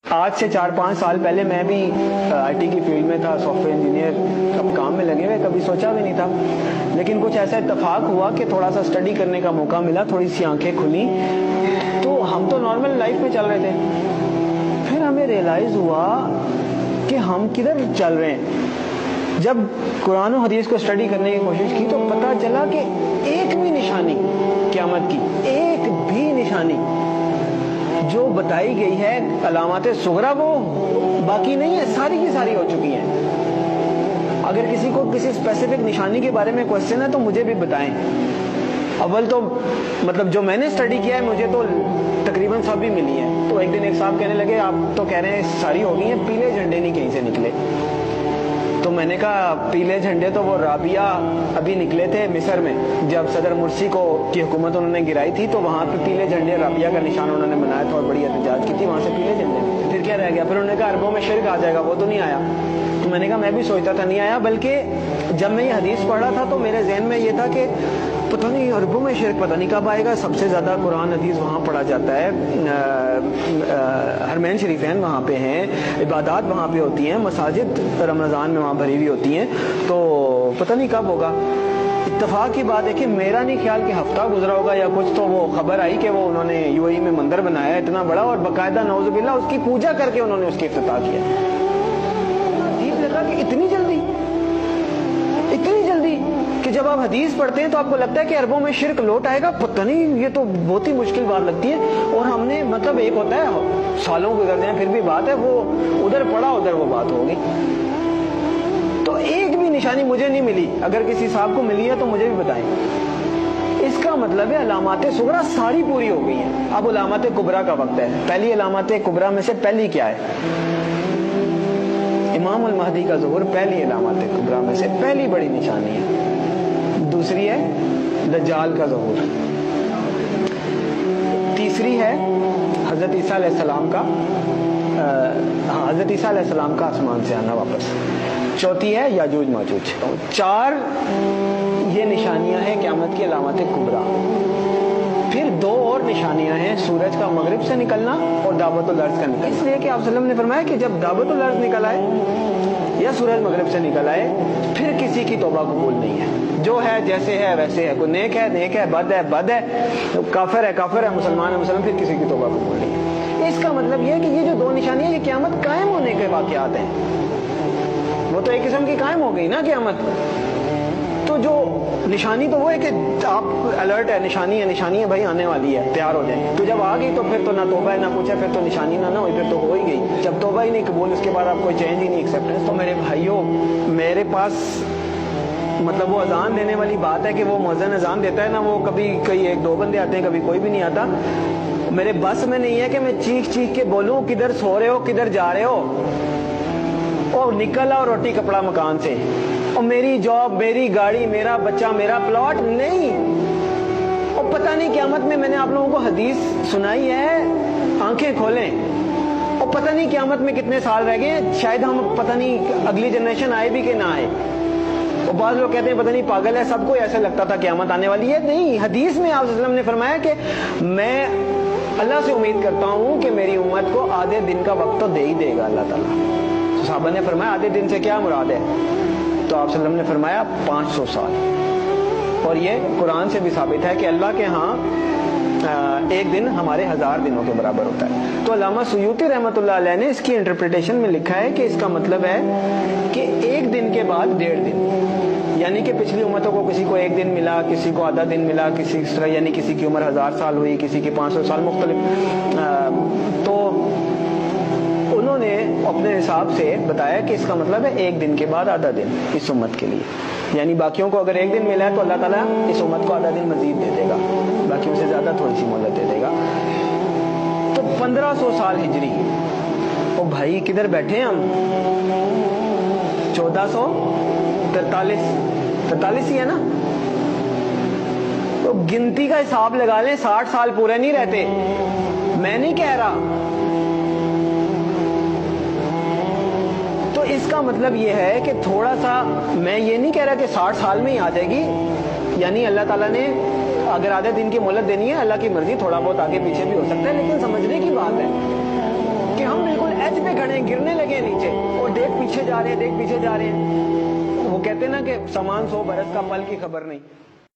آج سے 4-5 سال پہلے میں بھی آئی ٹی کی فیلڈ میں تھا، سافٹ ویئر انجینئر اب کام میں لگے ہوئے، کبھی سوچا بھی نہیں تھا، لیکن کچھ ایسا اتفاق ہوا کہ تھوڑا سا اسٹڈی کرنے کا موقع ملا، تھوڑی سی آنکھیں کھلی، تو ہم تو نارمل لائف میں چل رہے تھے، پھر ہمیں ریئلائز ہوا کہ ہم کدھر چل رہے ہیں۔ جب قرآن و حدیث کو اسٹڈی کرنے کی کوشش کی تو پتہ چلا کہ ایک بھی نشانی قیامت کی، ایک بھی نشانی جو بتائی گئی ہے علامات صغریٰ وہ باقی نہیں ہے، ساری کی ساری ہو چکی ہیں۔ اگر کسی کو کسی اسپیسیفک نشانی کے بارے میں کوشچن ہے تو مجھے بھی بتائیں۔ اول تو مطلب جو میں نے اسٹڈی کیا ہے مجھے تو تقریباً سب بھی ملی ہیں۔ تو ایک دن ایک صاحب کہنے لگے آپ تو کہہ رہے ہیں ساری ہو گئی ہیں، پیلے جھنڈے نہیں کہیں سے نکلے۔ تو میں نے کہا پیلے جھنڈے تو وہ رابعہ ابھی نکلے تھے مصر میں، جب صدر مرسی کی حکومت انہوں نے گرائی تھی تو وہاں پہ پیلے جھنڈے رابعہ کا نشان انہوں نے بنایا تھا اور بڑی احتجاج کی تھی، وہاں سے پیلے جھنڈے۔ پھر کیا رہ گیا؟ پھر انہوں نے کہا عربوں میں شرک آ جائے گا، وہ تو نہیں آیا۔ تو میں نے کہا میں بھی سوچتا تھا نہیں آیا، بلکہ جب میں یہ حدیث پڑھ رہا تھا تو میرے ذہن میں یہ تھا کہ پتہ نہیں عربوں میں شرک پتہ نہیں کب آئے گا۔ سب سے زیادہ قرآن حدیث وہاں پڑھا جاتا ہے، حرمین شریفین وہاں پہ ہیں، عبادات وہاں پہ ہوتی ہیں، مساجد رمضان میں وہاں بھری ہوئی ہوتی ہیں، تو پتہ نہیں کب ہوگا۔ اتفاق کی بات ہے کہ میرا نہیں خیال کہ ہفتہ گزرا ہوگا یا کچھ، تو وہ خبر آئی کہ وہ انہوں نے یو اے ای میں مندر بنایا ہے اتنا بڑا، اور باقاعدہ نعوذ باللہ اس کی پوجا کر کے انہوں نے اس کی افتتاح کیا۔ عجیب لگا کہ اتنی جلدی کہ جب آپ حدیث پڑھتے ہیں تو آپ کو لگتا ہے کہ عربوں میں شرک لوٹ آئے گا، پتہ نہیں، یہ تو بہت ہی مشکل بات لگتی ہے۔ اور ہم نے مطلب ایک ہوتا ہے سالوں گزر جائیں پھر بھی بات ہے، وہ ادھر پڑھا ادھر وہ بات ہوگی۔ تو ایک بھی نشانی مجھے نہیں ملی، اگر کسی صاحب کو ملی ہے تو مجھے بھی بتائیں۔ اس کا مطلب ہے علامات صغریٰ ساری پوری ہو گئی ہیں، اب علامات کبریٰ کا وقت ہے۔ پہلی علامات کبریٰ میں سے پہلی کیا ہے؟ امام المہدی کا ظہور پہلی علامات کبریٰ میں سے پہلی بڑی نشانی ہے۔ دوسری ہے دجال کا ظہور، تیسری ہے حضرت عیسیٰ علیہ السلام کا حضرت عیسیٰ علیہ السلام کا آسمان سے آنا واپس، چوتھی ہے یاجوج ماجوج۔ 4 یہ نشانیاں ہیں قیامت کی علامات کبریٰ۔ پھر 2 اور نشانیاں ہیں، سورج کا مغرب سے نکلنا اور دعوت الارض کا نکلنا۔ اس لیے کہ آپ صلی اللہ علیہ وسلم نے فرمایا کہ جب دعوت الارض نکل آئے یا سورج مغرب سے نکل آئے پھر کسی کی توبہ قبول نہیں ہے، جو ہے جیسے ہے ویسے ہے، کوئی نیک ہے، بد ہے، کافر ہے، مسلمان ہے، پھر کسی کی توبہ قبول نہیں ہے۔ اس کا مطلب یہ ہے کہ یہ جو 2 نشانیاں یہ قیامت قائم ہونے کے واقعات ہیں، وہ تو ایک قسم کی قائم ہو گئی نا قیامت۔ تو جو نشانی تو وہ ہے کہ آپ الرٹ ہے، نشانی ہے بھائی آنے والی ہے، تیار ہو جائیں۔ تو جب آ گئی تو پھر تو نہ توبہ ہے نہ کچھ ہے، پھر تو نشانی نہ ہوئی، پھر تو ہو ہی گئی۔ جب توبہ ہی نہیں قبول، اس کے بعد آپ کوئی چینج ہی نہیں، ایکسیپٹنس۔ تو میرے بھائیوں، میرے پاس مطلب وہ اذان دینے والی بات ہے کہ وہ مؤذن اذان دیتا ہے نا، وہ کبھی کوئی 1-2 بندے آتے ہیں، کبھی کوئی بھی نہیں آتا۔ میرے بس میں نہیں ہے کہ میں چیخ کے بولوں کدھر سو رہے ہو، کدھر جا رہے ہو، اور نکل آؤ روٹی کپڑا مکان سے، اور میری جاب، میری گاڑی، میرا بچہ، میرا پلاٹ نہیں۔ اور پتہ نہیں قیامت میں نے آپ لوگوں کو حدیث سنائی ہے، آنکھیں کھولیں، اور پتہ نہیں قیامت میں کتنے سال رہ گئے، شاید ہم پتہ نہیں اگلی جنریشن آئے بھی کہ نہ آئے۔ اور بعض لوگ کہتے ہیں پتہ نہیں پاگل ہے، سب کو ایسے لگتا تھا قیامت آنے والی ہے۔ نہیں، حدیث میں آپ صلی اللہ علیہ وسلم نے فرمایا کہ میں اللہ سے امید کرتا ہوں کہ میری امت کو آدھے دن کا وقت تو دے ہی دے گا اللہ تعالیٰ۔ صحابہ نے فرمایا آدھے دن سے کیا مراد ہے؟ تو آپ صلی اللہ علیہ وسلم نے فرمایا 500 سال۔ اور یہ قرآن سے بھی ثابت ہے کہ اللہ کے ہاں ایک دن ہمارے 1000 دنوں کے برابر ہوتا ہے۔ تو علامہ سیوطی رحمۃ اللہ علیہ نے اس کی انٹرپریٹیشن میں لکھا ہے کہ اس کا مطلب ہے کہ ایک دن کے بعد 1.5 دن، یعنی کہ پچھلی امتوں کو کسی کو 1 دن ملا، کسی کو آدھا دن ملا، کسی اس طرح، یعنی کسی کی عمر 1000 سال ہوئی، کسی کی 500 سال، مختلف۔ تو انہوں نے اپنے حساب سے بتایا کہ اس کا مطلب ہے 1 دن کے بعد آدھا دن اس امت کے لیے، یعنی باقیوں کو اگر 1 دن ملا ہے تو اللہ تعالیٰ اس امت کو آدھا دن مزید دے دے گا، باقیوں سے زیادہ تھوڑی سی مہلت دے دے گا۔ تو 1500 سال ہجری، او بھائی کدھر بیٹھے ہیں ہم؟ 1443 ہی ہے نا؟ تو گنتی کا حساب لگا لیں، 60 سال پورے نہیں رہتے، میں نہیں کہہ رہا۔ تو اس کا مطلب یہ ہے کہ تھوڑا سا، میں یہ نہیں کہہ رہا کہ 60 سال میں ہی آ جائے گی، یعنی اللہ تعالیٰ نے اگر آدھے دن کی مہلت دینی ہے، اللہ کی مرضی، تھوڑا بہت آگے پیچھے بھی ہو سکتا ہے، لیکن سمجھنے کی بات ہے کہ ہم بالکل ہیں گرنے لگے ہیں نیچے اور دیکھ پیچھے جا رہے ہیں، دیکھ پیچھے جا رہے ہیں. وہ کہتے ہیں نا کہ سامان 100 برس کا، پل کی خبر نہیں.